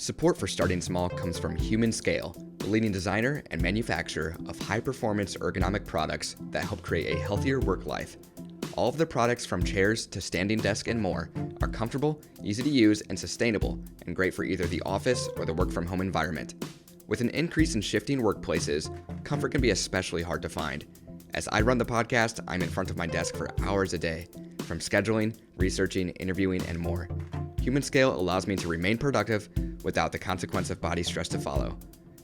Support for Starting Small comes from Human Scale, the leading designer and manufacturer of high-performance ergonomic products that help create a healthier work life. All of the products from chairs to standing desk and more are comfortable, easy to use, and sustainable, and great for either the office or the work-from-home environment. With an increase in shifting workplaces, comfort can be especially hard to find. As I run the podcast, I'm in front of my desk for hours a day, from scheduling, researching, interviewing, and more. Human Scale allows me to remain productive without the consequence of body stress to follow.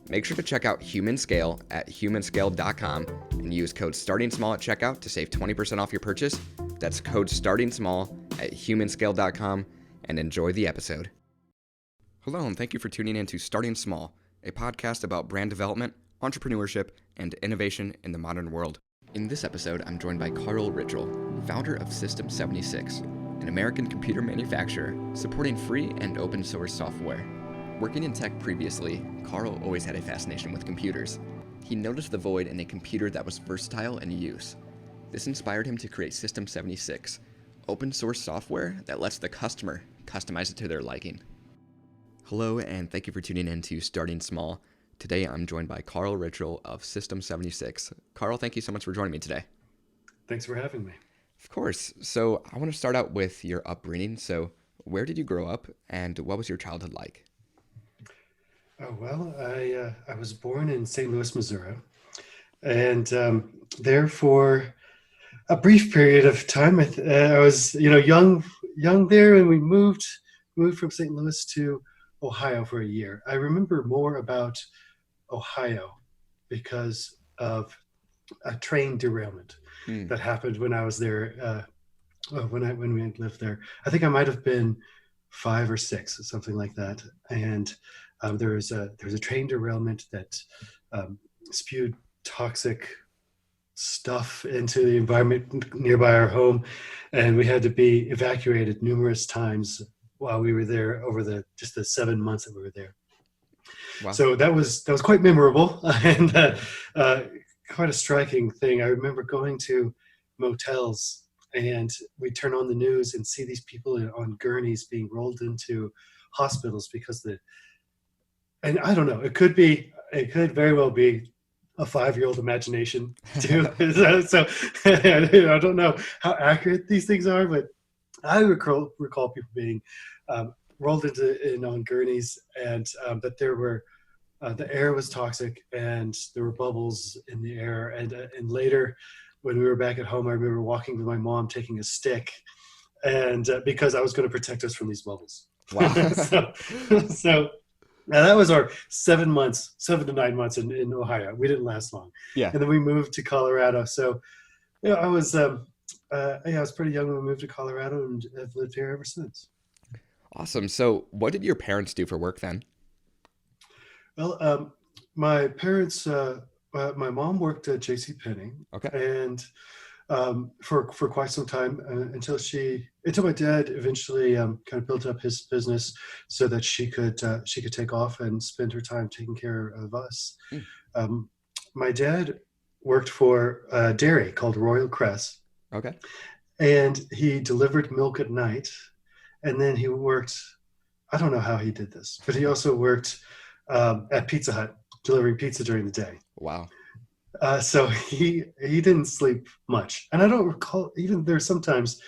Make sure to check out Human Scale at humanscale.com and use code StartingSmall at checkout to save 20% off your purchase. That's code StartingSmall at humanscale.com, and enjoy the episode. Hello, and thank you for tuning in to Starting Small, a podcast about brand development, entrepreneurship, and innovation in the modern world. In this episode, I'm joined by Carl Richell, founder of System76, an American computer manufacturer supporting free and open source software. Working in tech previously, Carl always had a fascination with computers. He noticed the void in a computer that was versatile in use. This inspired him to create System76, open source software that lets the customer customize it to their liking. Hello, and thank you for tuning in to Starting Small. Today, I'm joined by Carl Richell of System76. Carl, thank you so much for joining me today. Thanks for having me. Of course. So I want to start out with your upbringing. So where did you grow up, and what was your childhood like? Oh, well, I was born in St. Louis, Missouri, and there for a brief period of time, I was, young there, and we moved from St. Louis to Ohio for a year. I remember more about Ohio because of a train derailment that happened when I was there. When we lived there, I think I might have been 5 or 6, or something like that, and there was a train derailment that spewed toxic stuff into the environment nearby our home, and we had to be evacuated numerous times while we were there over just the 7 months that we were there. Wow. So that was quite memorable and quite a striking thing. I remember going to motels, and we'd turn on the news and see these people on gurneys being rolled into hospitals because and I don't know, it could very well be a 5-year-old imagination too. so I don't know how accurate these things are, but I recall people being rolled in on gurneys, and that there were the air was toxic and there were bubbles in the air. And later, when we were back at home, I remember walking with my mom taking a stick, and because I was going to protect us from these bubbles. Wow. so now that was our 7 to 9 months in Ohio. We didn't last long. Yeah. And then we moved to Colorado. So I was pretty young when we moved to Colorado, and I've lived here ever since. Awesome. So what did your parents do for work then? Well, my parents, my mom worked at JCPenney. Okay. And for quite some time until my dad eventually kind of built up his business so that she could take off and spend her time taking care of us. My dad worked for a dairy called Royal Cress. Okay. And he delivered milk at night, and then he worked, I don't know how he did this, but he also worked at Pizza Hut delivering pizza during the day. Wow. So he didn't sleep much, and I don't recall, even there's sometimes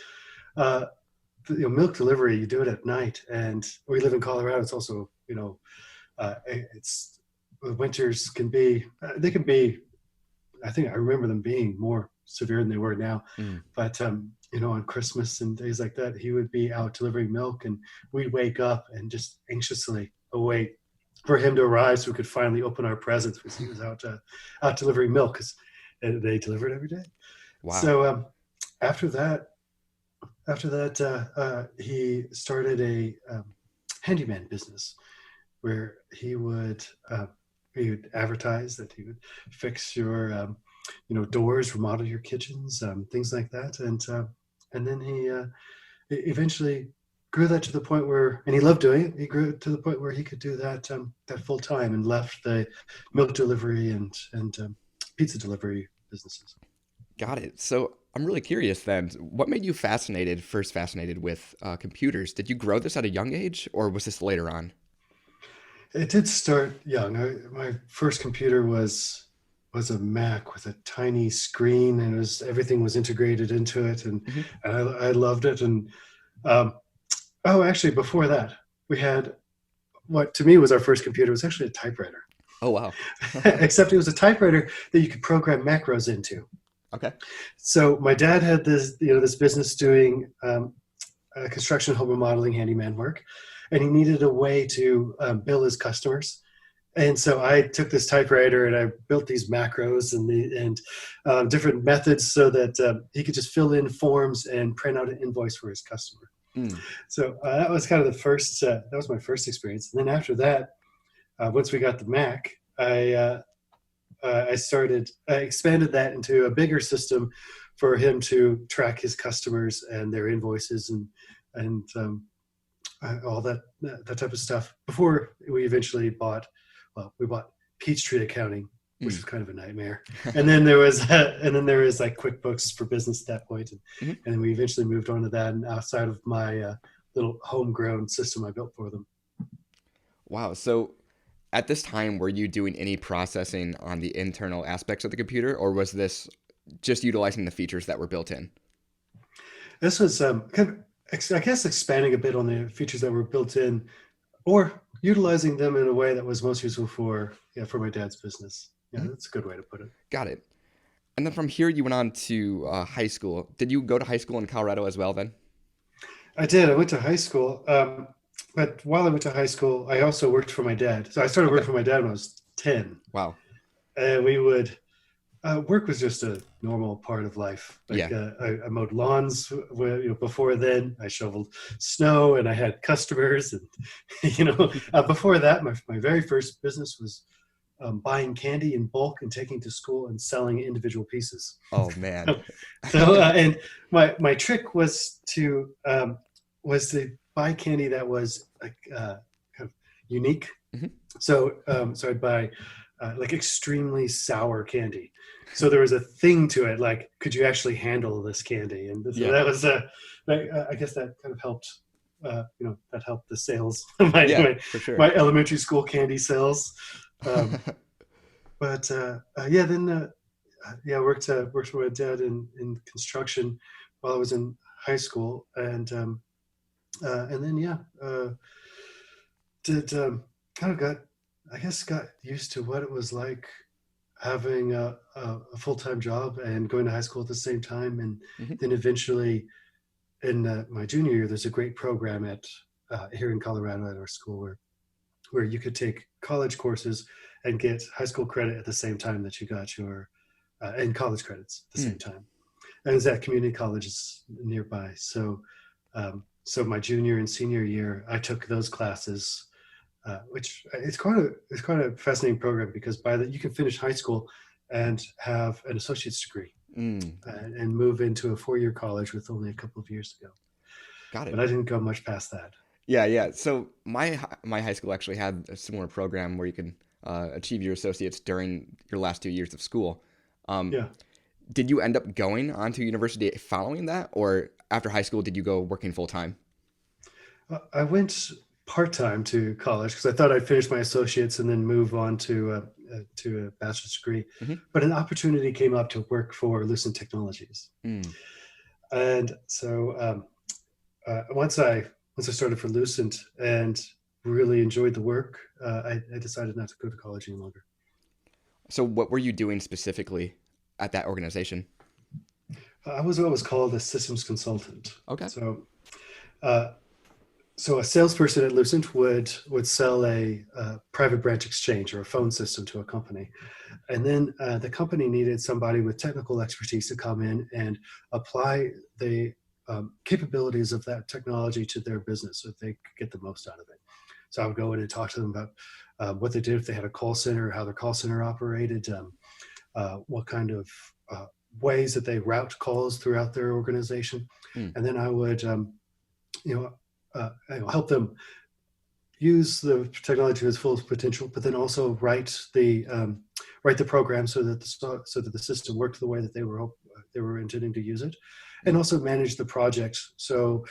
milk delivery, you do it at night, and we live in Colorado. It's also it's winters can be I think I remember them being more severe than they were now. But on Christmas and days like that, he would be out delivering milk, and we'd wake up and just anxiously await for him to arrive so we could finally open our presents, because he was out delivering milk, because they delivered every day. Wow. So after that, he started a handyman business where he would advertise that he would fix your doors, remodel your kitchens, things like that, and then he eventually grew that to the point where, and he loved doing it. He grew it to the point where he could do that full time, and left the milk delivery and pizza delivery businesses. Got it. So I'm really curious then, what made you first fascinated with computers? Did you grow this at a young age, or was this later on? It did start young. My first computer was a Mac with a tiny screen, and everything was integrated into it, Hmm. and I loved it. And um, oh, actually, before that, we had what to me was our first computer. It was actually a typewriter, Oh, wow. except it was a typewriter that you could program macros into. Okay. So my dad had this business doing construction, home remodeling, handyman work, and he needed a way to bill his customers. And so I took this typewriter and I built these macros and different methods so that he could just fill in forms and print out an invoice for his customer. Mm. So that was kind of the first. That was my first experience. And then after that, once we got the Mac, I expanded that into a bigger system for him to track his customers and their invoices and all that type of stuff. Before we eventually we bought Peachtree Accounting, which Mm. was kind of a nightmare. And then there was like QuickBooks for Business at that point, Hmm. and then we eventually moved on to that. And outside of my little homegrown system I built for them. Wow. So at this time, were you doing any processing on the internal aspects of the computer, or was this just utilizing the features that were built in? This was kind of, I guess, expanding a bit on the features that were built in, or utilizing them in a way that was most useful for my dad's business. Yeah, Mhm. that's a good way to put it. Got it. And then from here, you went on to high school. Did you go to high school in Colorado as well then? I did. I went to high school, but while I went to high school, I also worked for my dad. So I started working Okay. for my dad when I was 10, Wow. and we would work was just a normal part of life. Yeah. Like I mowed lawns before then. I shoveled snow, and I had customers. And before that, my very first business was buying candy in bulk and taking to school and selling individual pieces. Oh, man. And my trick was to buy candy that was like kind of unique. Mhm. So I'd buy like extremely sour candy. So there was a thing to it, like, could you actually handle this candy? And so Yeah. that was I guess that kind of helped. That helped the sales, my, Yeah, my for sure. my elementary school candy sales. Um, but I worked for my dad in construction while I was in high school, and then did kind of got used to what it was like having a full-time job and going to high school at the same time. And Mhm. then eventually in my junior year, there's a great program at here in Colorado at our school where you could take college courses and get high school credit at the same time that you got your and college credits at the Mm. same time. And it's at community colleges nearby. So my junior and senior year, I took those classes, which it's quite a fascinating program because you can finish high school and have an associate's degree Mm. and move into a 4-year college with only a couple of years to go. Got But it. I didn't go much past that. Yeah, yeah. So my high school actually had a similar program where you could achieve your associates during your last 2 years of school. Um, Yeah. did you end up going on to university following that, or after high school did you go working full time? I went part time to college because I thought I'd finish my associates and then move on to a bachelor's degree. Hmm. But an opportunity came up to work for Lucent Technologies, Mm. and so once I started for Lucent and really enjoyed the work, I decided not to go to college any longer. So what were you doing specifically at that organization? I was what was called a systems consultant. Okay. So uh, so a salesperson at Lucent would sell a private branch exchange or a phone system to a company, and then the company needed somebody with technical expertise to come in and apply the capabilities of that technology to their business so that they could get the most out of it. So I would go in and talk to them about what they did if they had a call center, how their call center operated, what kind of ways that they route calls throughout their organization, Mm. and then I would you know help them use the technology to its full potential, but then also write the program so that the system worked the way that they were intending to use it, and Mm. also manage the project. So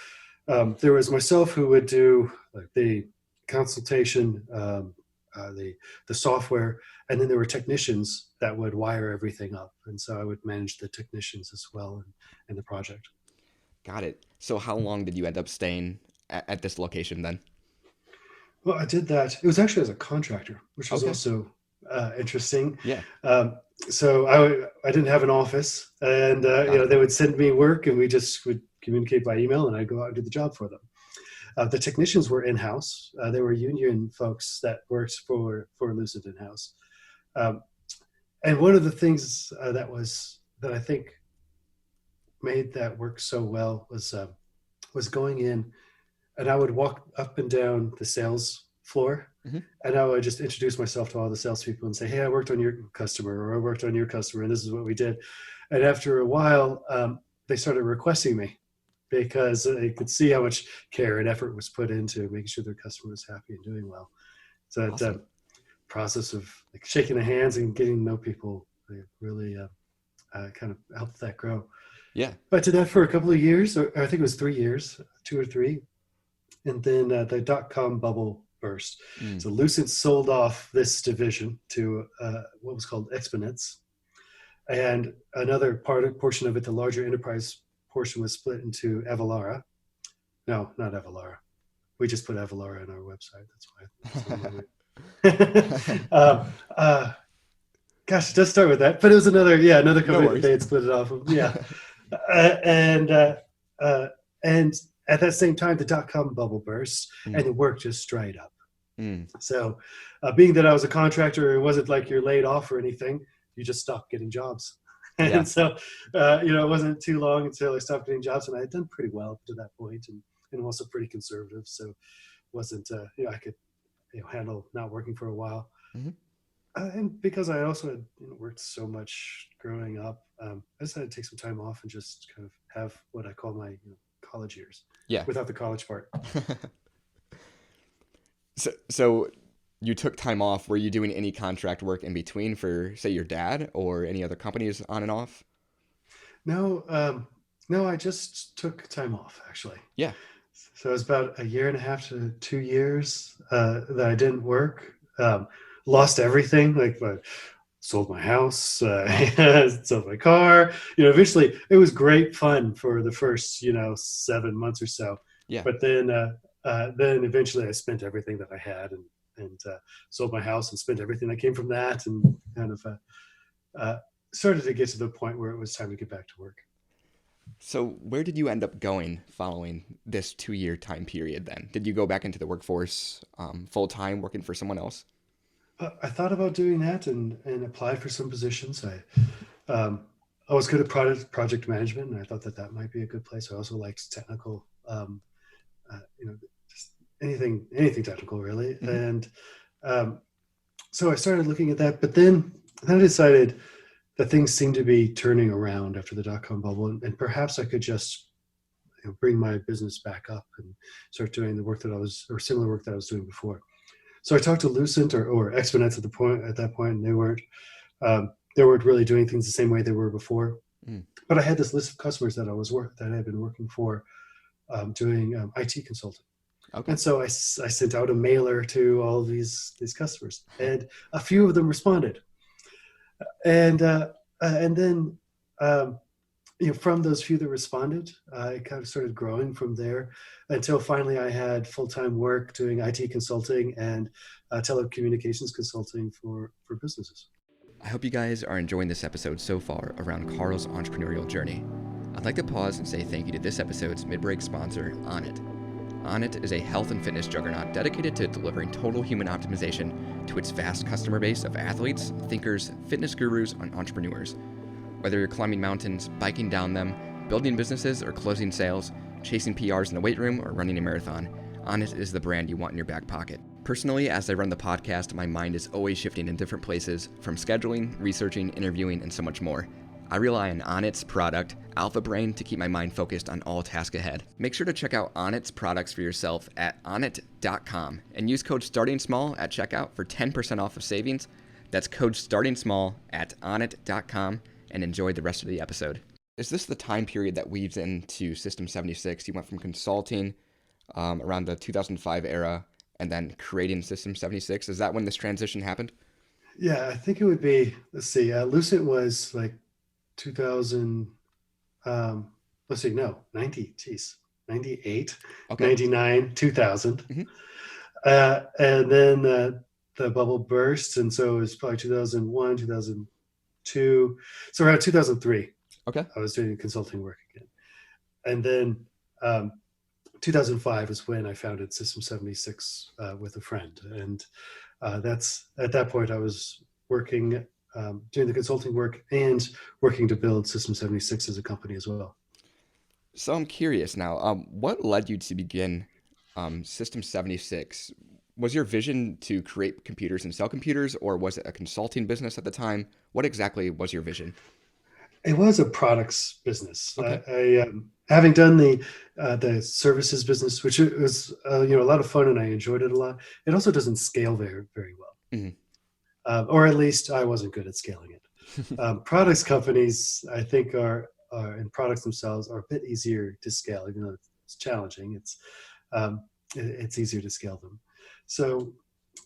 there was myself who would do like the consultation, the software, and then there were technicians that would wire everything up, and so I would manage the technicians as well in the project. Got it. So how long did you end up staying at this location then? Well, I did that. It was actually as a contractor, which was Okay. also interesting. Yeah. Um, so I didn't have an office, and Got it. they would send me work, and we just would communicate by email, and I'd go out and do the job for them. The technicians were in house. They were union folks that worked for Lucent in house. Um, and one of the things that I think made that work so well was going in, and I would walk up and down the sales floor, Hmm. and I would just introduce myself to all the salespeople and say, "Hey, I worked on your customer, or I worked on your customer, and this is what we did." And after a while, they started requesting me because they could see how much care and effort was put into making sure their customer was happy and doing well. So that Awesome. process of like shaking the hands and getting to know people really kind of helped that grow. Yeah. But I did that for a couple of years, or I think it was 3 years, 2 or 3, and then the dot-com bubble burst. Mm. So Lucent sold off this division to what was called Exponents, and another portion of it, the larger enterprise portion, was split into Avalara. No, not Avalara. We just put Avalara on our website. That's why. Gosh, it does start with that, but it was another No company that worries. they had split it off of. Yeah, and and at that same time, the dot-com bubble burst, and Mm. the work just dried up. Mm. So, being that I was a contractor, it wasn't like you're laid off or anything. You just stopped getting jobs. Yeah. And so, it wasn't too long until I stopped getting jobs, and I had done pretty well up to that point, and also pretty conservative. So, wasn't I could handle not working for a while. Hmm. And because I also had worked so much growing up, I decided to take some time off and just kind of have what I call my college years, Yeah. without the college part. So you took time off. Were you doing any contract work in between for, say, your dad or any other companies on and off? No, no, I just took time off actually. Yeah. So it was about a year and a half to 2 years that I didn't work. Lost everything, like sold my house, sold my car. Eventually it was great fun for the first 7 months or so, Yeah. but then eventually I spent everything that I had, and sold my house and spent everything that came from that, and kind of started to get to the point where it was time to get back to work. So where did you end up going following this 2 year time period then? Did you go back into the workforce full time working for someone else? I thought about doing that and applied for some positions. Um, I was good at project management, and I thought that might be a good place. I also liked technical, just anything technical really. Hmm. And um, so I started looking at that, but then I decided that things seemed to be turning around after the dot-com bubble, and perhaps I could just bring my business back up and start doing the work or similar work that I was doing before. So I talked to Lucent or Exponents at that point, and they weren't really doing things the same way they were before. Mm. But I had this list of customers that I had been working for, doing IT consulting. Okay. And so I sent out a mailer to all of these customers, and a few of them responded. And then from those few that responded, it kind of started growing from there until finally I had full-time work doing IT consulting and telecommunications consulting for businesses. I hope you guys are enjoying this episode so far around Carl's entrepreneurial journey. I'd like to pause and say thank you to this episode's mid-break sponsor, Onit. Onit is a health and fitness juggernaut dedicated to delivering total human optimization to its vast customer base of athletes, thinkers, fitness gurus, and entrepreneurs. Whether you're climbing mountains, biking down them, building businesses, or closing sales, chasing PRs in the weight room, or running a marathon, Onit is the brand you want in your back pocket. Personally, as I run the podcast, my mind is always shifting in different places, from scheduling, researching, interviewing, and so much more. I rely on Onit's product, Alpha Brain, to keep my mind focused on all tasks ahead. Make sure to check out Onit's products for yourself at onit.com and use code STARTINGSMALL at checkout for 10% off of savings. That's code STARTINGSMALL at onit.com, and enjoy the rest of the episode. Is this the time period that weaves into System76? You went from consulting around the 2005 era, and then creating System 76. Is that when this transition happened? Yeah, I think it would be, let's see, Lucent was like 2000, um, let's see, no, 90, geez, 98, Okay. 99, 2000. Hmm. And then the bubble burst. And so it was probably 2001, 2002. So around 2003, Okay. I was doing consulting work again. And then um, 2005 is when I founded System 76 with a friend. And that's at that point I was working, doing the consulting work and working to build System 76 as a company as well. So I'm curious now, what led you to begin System 76? Was your vision to create computers and sell computers, or was it a consulting business at the time? What exactly was your vision? It was a products business. Okay. Having done the services business, which was a lot of fun and I enjoyed it a lot. It also doesn't scale very well, Hmm. or at least I wasn't good at scaling it. Products companies, I think, and products themselves are a bit easier to scale, even though it's challenging. Um, it's easier to scale them. So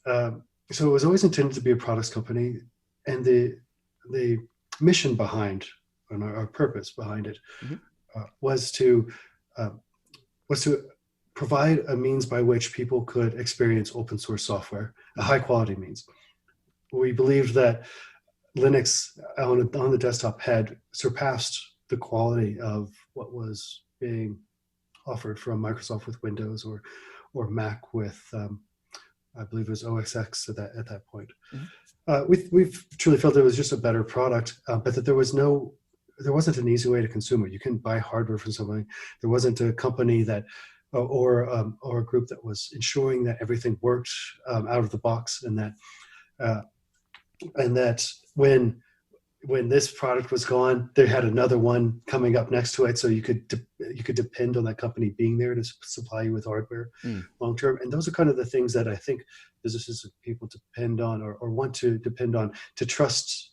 so it was always intended to be a products company, and the mission behind and our purpose behind it Hmm. uh, was to uh, was to provide a means by which people could experience open source software, a Hmm. high quality means. We believed that Linux on the desktop had surpassed the quality of what was being offered from Microsoft with Windows or Mac with I believe it was OXX at that point. Hmm. We've truly felt it was just a better product, but that there wasn't an easy way to consume it. You couldn't buy hardware from somebody. There wasn't a company that or a group that was ensuring that everything worked out of the box, uh, and that when this product was gone, they had another one coming up next to it, so you could depend on that company being there to supply you with hardware Mm. long term. And those are kind of the things that I think businesses and people depend on or want to depend on to trust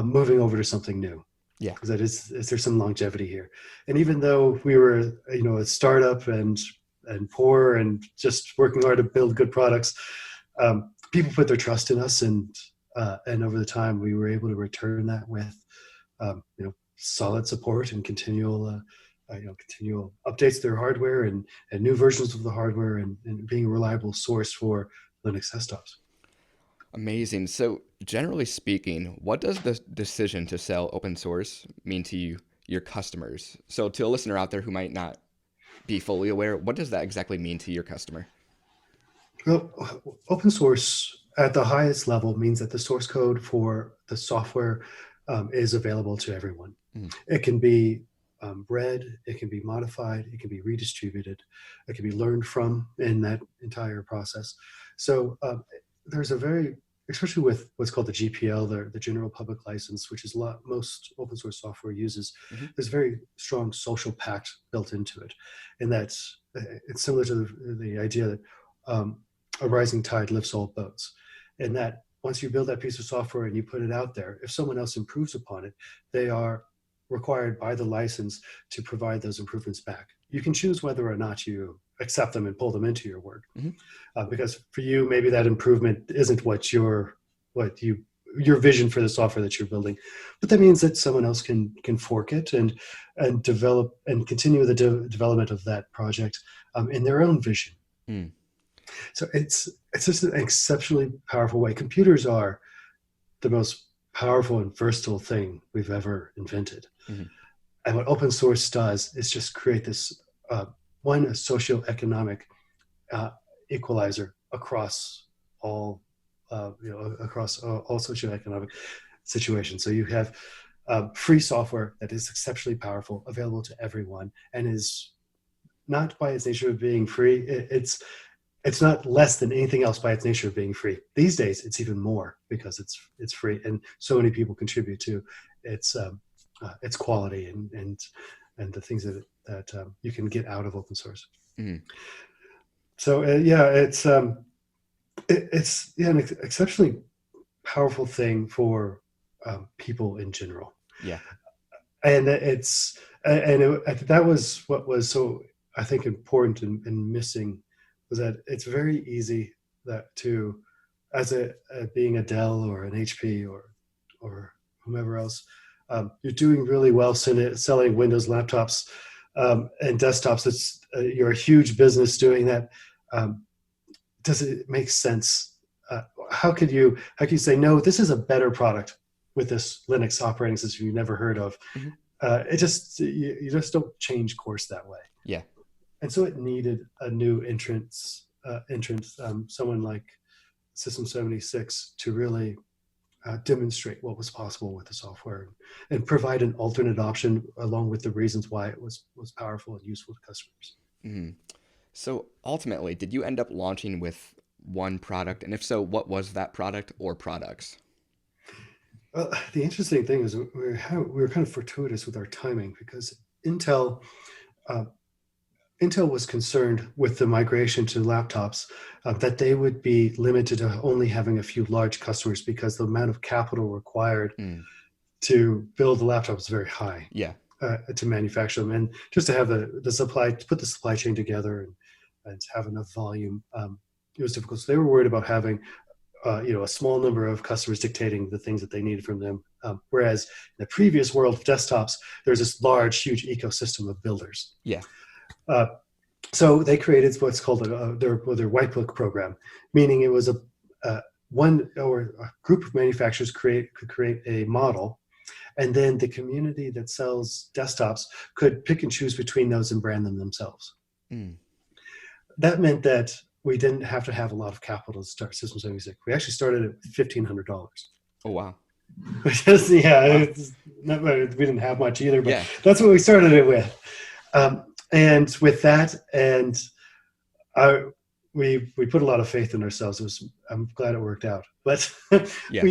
moving over to something new. Yeah. Because is there some longevity here? And even though we were a startup and poor and just working hard to build good products, people put their trust in us, and over the time we were able to return that with solid support and continual updates to their hardware and new versions of the hardware and being a reliable source for Linux desktops. Amazing. So, generally speaking, what does the decision to sell open source mean to you, your customers? So, to a listener out there who might not be fully aware, what does that exactly mean to your customer? Well, open source at the highest level means that the source code for the software is available to everyone. Mm. It can be read, it can be modified, it can be redistributed, it can be learned from in that entire process. So there's a very, especially with what's called the GPL, the General Public License, which is most open source software uses, Hmm. there's a very strong social pact built into it. And that's, it's similar to the idea that a rising tide lifts all boats. And that once you build that piece of software and you put it out there, if someone else improves upon it, they are required by the license to provide those improvements back. You can choose whether or not you accept them and pull them into your work, Hmm. because for you, maybe that improvement isn't your vision for the software that you're building, but that means that someone else can fork it and develop and continue the development of that project in their own vision. Mm. So it's just an exceptionally powerful way. Computers are the most powerful and versatile thing we've ever invented. Hmm. And what open source does is just create this one a socioeconomic uh, equalizer across all all socioeconomic situations. So you have free software that is exceptionally powerful, available to everyone, and is not by its nature of being free. It's not less than anything else by its nature of being free. These days, it's even more because it's free, and so many people contribute to its quality and the things that you can get out of open source. Mm. So yeah, it's an exceptionally powerful thing for people in general, Yeah. and that was what was so I think important in missing was that it's very easy that to, as a being a Dell or an HP or whomever else, you're doing really well selling Windows laptops and desktops. You're a huge business doing that. Um, does it make sense? How can you say no? This is a better product with this Linux operating system you never heard of. Hmm. You just don't change course that way. Yeah. And so it needed a new someone like System76 to really demonstrate what was possible with the software and provide an alternate option along with the reasons why it was powerful and useful to customers. Hmm. So ultimately, did you end up launching with one product? And if so, what was that product or products? Well, the interesting thing is we were kind of fortuitous with our timing because Intel uh, Intel was concerned with the migration to laptops that they would be limited to only having a few large customers because the amount of capital required Mm. to build the laptop is very high Yeah. to manufacture them, and just to have the supply, to put the supply chain together and have enough volume, it was difficult. So they were worried about having a small number of customers dictating the things that they needed from them. Whereas in the previous world of desktops, there's this large, huge ecosystem of builders. Yeah. Uh, so they created what's called their white book program, meaning it was one or a group of manufacturers could create a model, and then the community that sells desktops could pick and choose between those and brand them themselves. Mm. That meant that we didn't have to have a lot of capital to start System76. We actually started at $1,500. Oh, wow. Which is, yeah, Wow. we didn't have much either, but Yeah. that's what we started it with. And with that, and I, we put a lot of faith in ourselves. I'm glad it worked out. But Yeah.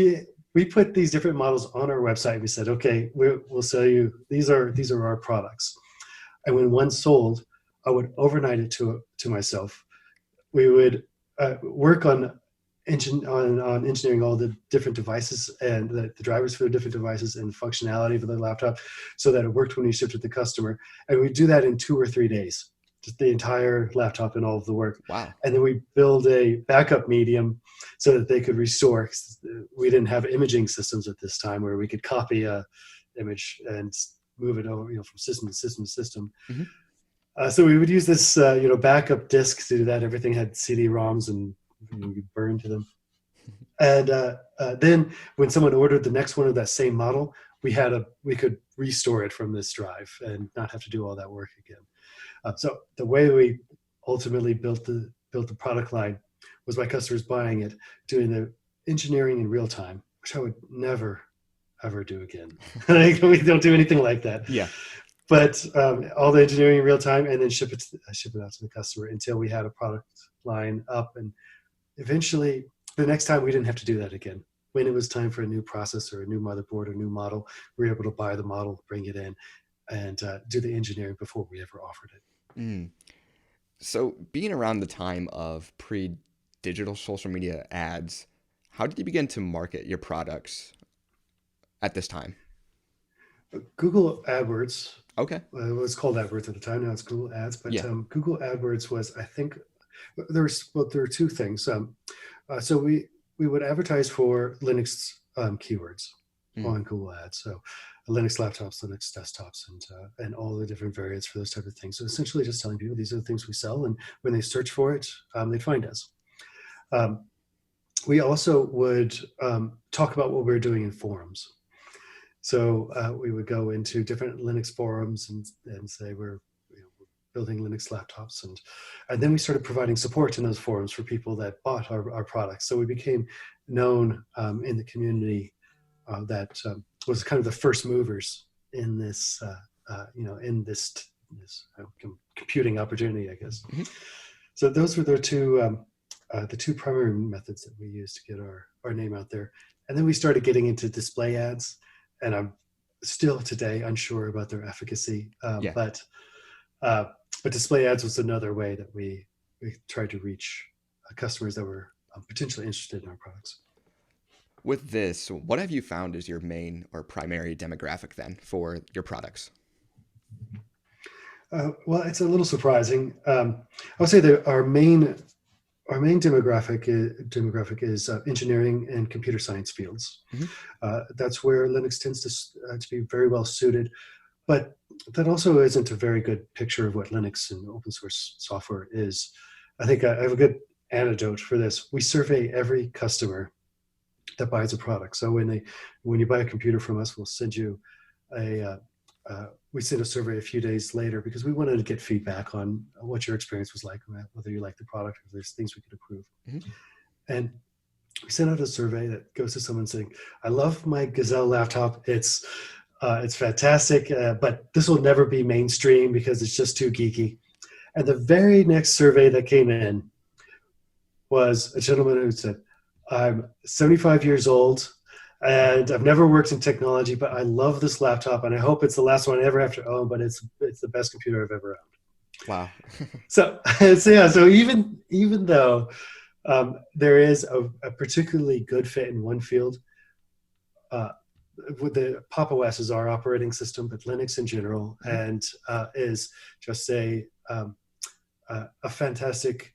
we put these different models on our website. We said, okay, we'll sell you. These are our products. And when one sold, I would overnight it to myself. We would work on engineering all the different devices and the drivers for the different devices and functionality for the laptop so that it worked when we shipped it to the customer. And we do that in 2 or 3 days, just the entire laptop and all of the work. Wow. And then we build a backup medium so that they could restore. We didn't have imaging systems at this time where we could copy a image and move it over, from system to system to system. Hmm. So we would use this, backup disk to do that. Everything had CD-ROMs and you burn to them. And then when someone ordered the next one of that same model, we could restore it from this drive and not have to do all that work again. So the way we ultimately built the product line was by customers buying it, doing the engineering in real time, which I would never ever do again. We don't do anything like that. Yeah. But all the engineering in real time, and then ship it out to the customer until we had a product line up. And eventually, the next time we didn't have to do that again. When it was time for a new processor, a new motherboard, a new model, we were able to buy the model, bring it in, and do the engineering before we ever offered it. Mm. So being around the time of pre-digital social media ads, how did you begin to market your products at this time? Google AdWords, Okay. it was called AdWords at the time. Now it's Google Ads, but Yeah. Google AdWords was, I think, there were 2 things. So we would advertise for Linux keywords Mm. on Google Ads. So Linux laptops, Linux desktops, and all the different variants for those type of things. So essentially, just telling people these are the things we sell, and when they search for it, they'd find us. We also would talk about what we were doing in forums. So we would go into different Linux forums and say we're building Linux laptops, and then we started providing support in those forums for people that bought our products. So we became known in the community that was kind of the first movers in this, in this computing opportunity, I guess. Hmm. So those were the two primary methods that we used to get our name out there. And then we started getting into display ads, and I'm still today unsure about their efficacy, Yeah. but display ads was another way that we tried to reach customers that were potentially interested in our products. With this, what have you found is your main or primary demographic then for your products? Well, it's a little surprising. I would say that our main demographic is engineering and computer science fields. Hmm. That's where Linux tends to be very well suited. But that also isn't a very good picture of what Linux and open source software is. I think I have a good antidote for this. We survey every customer that buys a product. So when you buy a computer from us, we'll send you we send a survey a few days later because we wanted to get feedback on what your experience was like, whether you like the product, or if there's things we could improve. Hmm. And we sent out a survey that goes to someone saying, "I love my Gazelle laptop. It's fantastic, but this will never be mainstream because it's just too geeky." And the very next survey that came in was a gentleman who said, "I'm 75 years old and I've never worked in technology, but I love this laptop and I hope it's the last one I ever have to own, but it's the best computer I've ever owned." Wow. So, so even though there is a particularly good fit in one field, uh, with the Pop! OS is our operating system, but Linux in general, Mhm. and is just a fantastic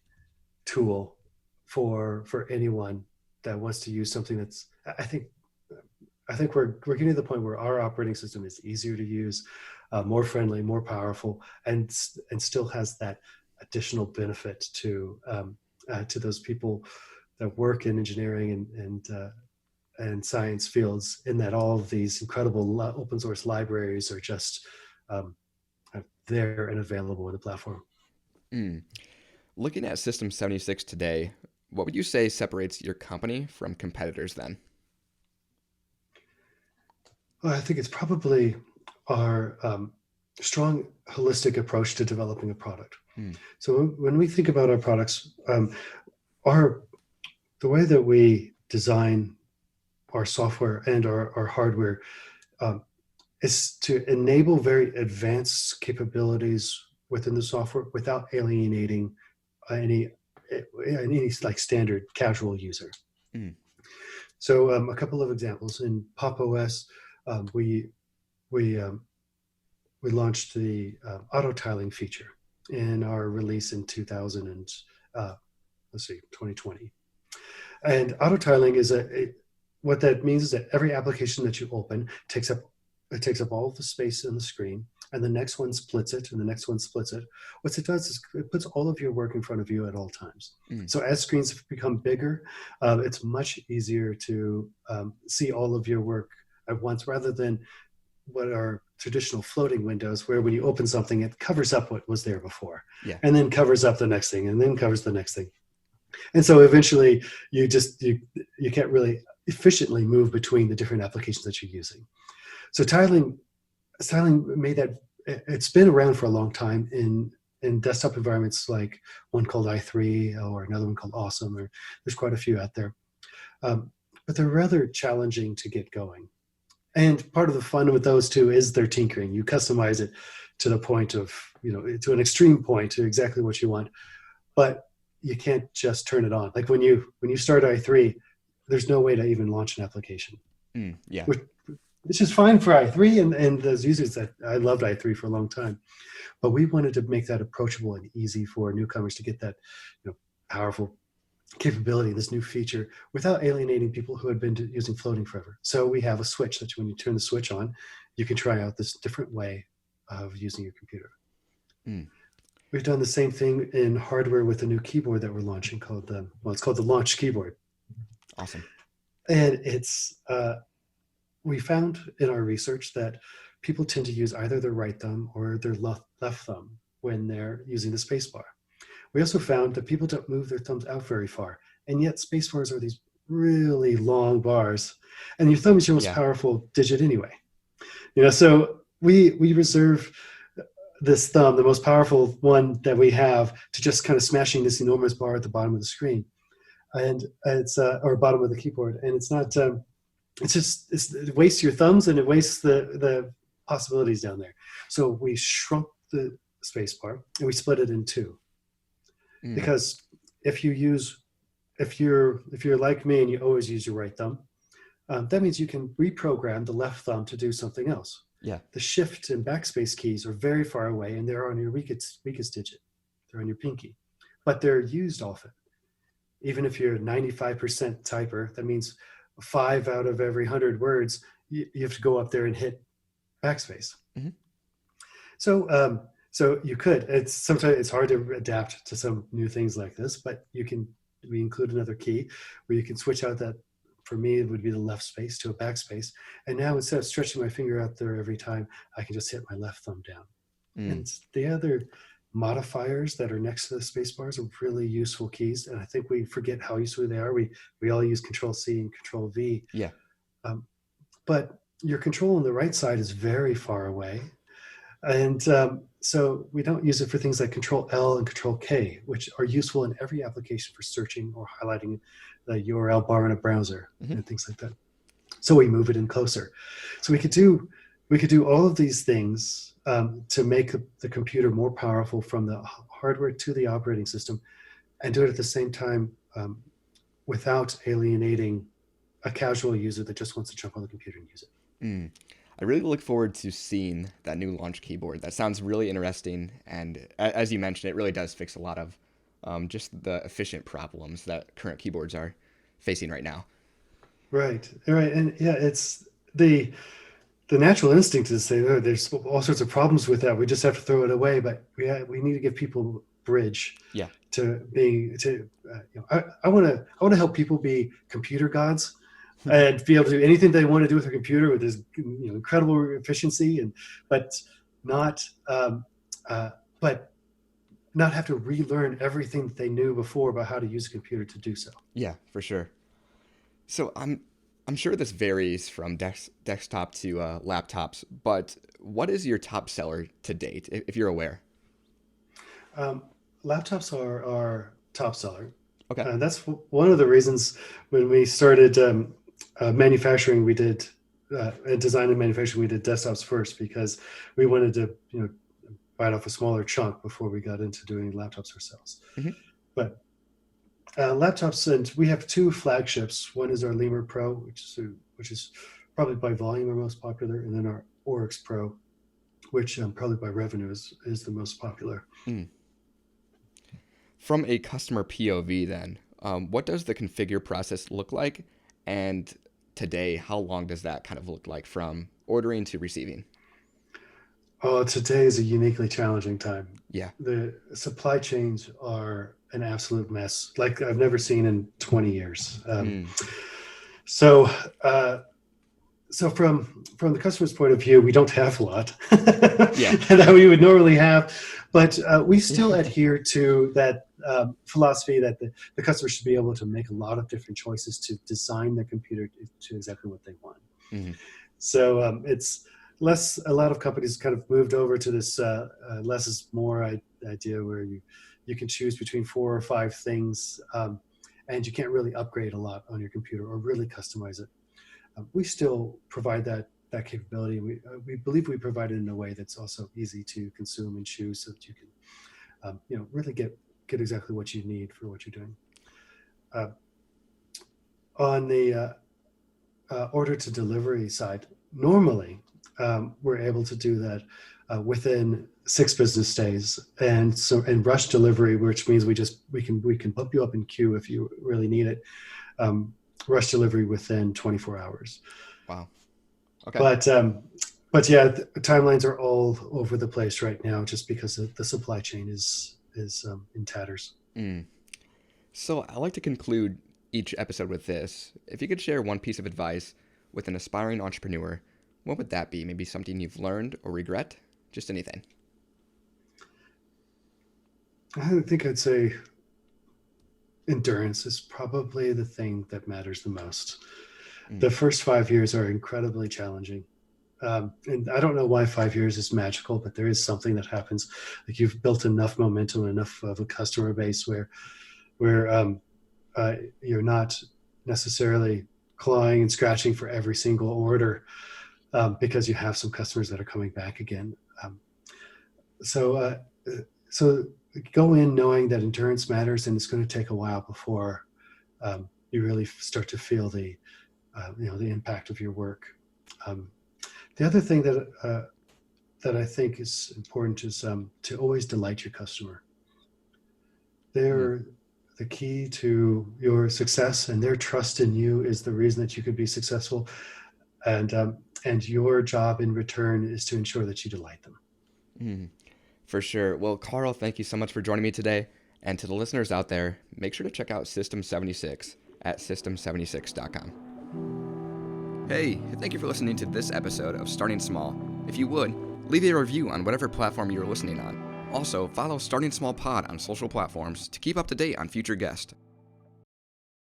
tool for anyone that wants to use something that's. I think we're getting to the point where our operating system is easier to use, more friendly, more powerful, and still has that additional benefit to those people that work in engineering and science fields. In that all of these incredible open source libraries are just um, there and available in the platform. Mm. Looking at System 76 today, what would you say separates your company from competitors then? Well, I think it's probably our strong holistic approach to developing a product. Mm. So when we think about our products, our the way that we design our software and our hardware um, is to enable very advanced capabilities within the software without alienating any any like standard casual user. Mm. So a couple of examples in Pop! OS, um, we we um, we launched the auto tiling feature in our release in 2000 and let's see 2020. And auto tiling is what that means is that every application that you open takes up all of the space in the screen, and the next one splits it, and the next one splits it. What it does is it puts all of your work in front of you at all times. Mm. So as screens have become bigger, it's much easier to see all of your work at once, rather than what are traditional floating windows, where when you open something, it covers up what was there before, Yeah. and then covers up the next thing, and then covers the next thing. And so eventually you can't really efficiently move between the different applications that you're using. So tiling made that. It's been around for a long time in desktop environments, like one called i3 or another one called Awesome, or there's quite a few out there. um, but they're rather challenging to get going. And part of the fun with those two is their tinkering. You customize it to the point of, to an extreme point, to exactly what you want, but you can't just turn it on. Like when you start i3, there's no way to even launch an application, Mm. Yeah. which is fine for i3 and those users. That I loved i3 for a long time, but we wanted to make that approachable and easy for newcomers to get that, powerful capability, this new feature, without alienating people who had been using floating forever. So we have a switch that when you turn the switch on, you can try out this different way of using your computer. Mm. We've done the same thing in hardware with a new keyboard that we're launching it's called the Launch keyboard. Awesome. And we found in our research that people tend to use either their right thumb or their left thumb when they're using the spacebar. We also found that people don't move their thumbs out very far, and yet spacebars are these really long bars, and your thumb is your most Yeah. powerful digit anyway. So we reserve this thumb, the most powerful one that we have, to just kind of smashing this enormous bar at the bottom of the screen, and it's or bottom of the keyboard, and it's not. It wastes your thumbs, and it wastes the possibilities down there. So we shrunk the space bar and we split it in two, Mm. because if you're like me and you always use your right thumb, that means you can reprogram the left thumb to do something else. Yeah. The shift and backspace keys are very far away, and they're on your weakest digit. They're on your pinky, but they're used often. Even if you're a 95% typer, that means 5 out of every 100 words, you have to go up there and hit backspace. Hmm. So you could. It's sometimes it's hard to adapt to some new things like this, but we include another key where you can switch out that. For me, it would be the left space to a backspace, and now instead of stretching my finger out there every time, I can just hit my left thumb down. Mm. And the other modifiers that are next to the space bars are really useful keys, and I think we forget how useful they are. We all use Control C and Control V, Yeah. but your control on the right side is very far away. And so we don't use it for things like Control L and Control K, which are useful in every application for searching or highlighting the URL bar in a browser and things like that. So we move it in closer. So we could do all of these things to make the computer more powerful from the hardware to the operating system, and do it at the same time without alienating a casual user that just wants to jump on the computer and use it. Mm. I really look forward to seeing that new launch keyboard. That sounds really interesting, and as you mentioned, it really does fix a lot of just the efficient problems that current keyboards are facing right now. Right, and yeah, it's the natural instinct is to say, oh, there's all sorts of problems with that. We just have to throw it away. But we need to give people bridge Yeah. to being to. I want to help people be computer gods and be able to do anything they want to do with their computer with this incredible efficiency, but not but not have to relearn everything that they knew before about how to use a computer to do so. Yeah, for sure. So I'm sure this varies from desktop to laptops, but what is your top seller to date, if you're aware? Um, Laptops are our top seller. Okay. That's one of the reasons when we started manufacturing, we did design and manufacturing, we did desktops first because we wanted to, bite off a smaller chunk before we got into doing laptops ourselves. Hmm. But laptops, and we have two flagships. One is our Lemur Pro, which is probably by volume our most popular, and then our Oryx Pro, which probably by revenue is the most popular. Mm. From a customer POV, then, what does the configure process look like? And today, how long does that kind of look like from ordering to receiving? Oh, today is a uniquely challenging time. Yeah. The supply chains are an absolute mess, like I've never seen in 20 years. Mm. So, so from the customer's point of view, we don't have a lot Yeah. that we would normally have, but we still adhere to that philosophy that the customer should be able to make a lot of different choices to design their computer to exactly what they want. Mm-hmm. So it's less. A lot of companies kind of moved over to this less is more idea, where you can choose between 4 or 5 things, and you can't really upgrade a lot on your computer or really customize it. We still provide that capability. We believe we provide it in a way that's also easy to consume and choose, so that you can really get exactly what you need for what you're doing. On the order to delivery side, normally we're able to do that within 6 business days, and rush delivery, which means we can bump you up in queue if you really need it. Rush delivery within 24 hours. Wow. Okay. But yeah, the timelines are all over the place right now, just because the supply chain is in tatters. Mm. So I like to conclude each episode with this. If you could share one piece of advice with an aspiring entrepreneur, what would that be? Maybe something you've learned or regret? Just anything. I think I'd say endurance is probably the thing that matters the most. The first 5 years are incredibly challenging. And I don't know why 5 years is magical, but there is something that happens. Like, you've built enough momentum, enough of a customer base where you're not necessarily clawing and scratching for every single order, because you have some customers that are coming back again. So go in knowing that endurance matters, and it's going to take a while before you really start to feel the impact of your work. The other thing that I think is important is to always delight your customer. They're the key to your success, and their trust in you is the reason that you could be successful. And your job in return is to ensure that you delight them. Mm, for sure. Well, Carl, thank you so much for joining me today. And to the listeners out there, make sure to check out System76 at system76.com. Hey, thank you for listening to this episode of Starting Small. If you would, leave a review on whatever platform you're listening on. Also, follow Starting Small Pod on social platforms to keep up to date on future guests.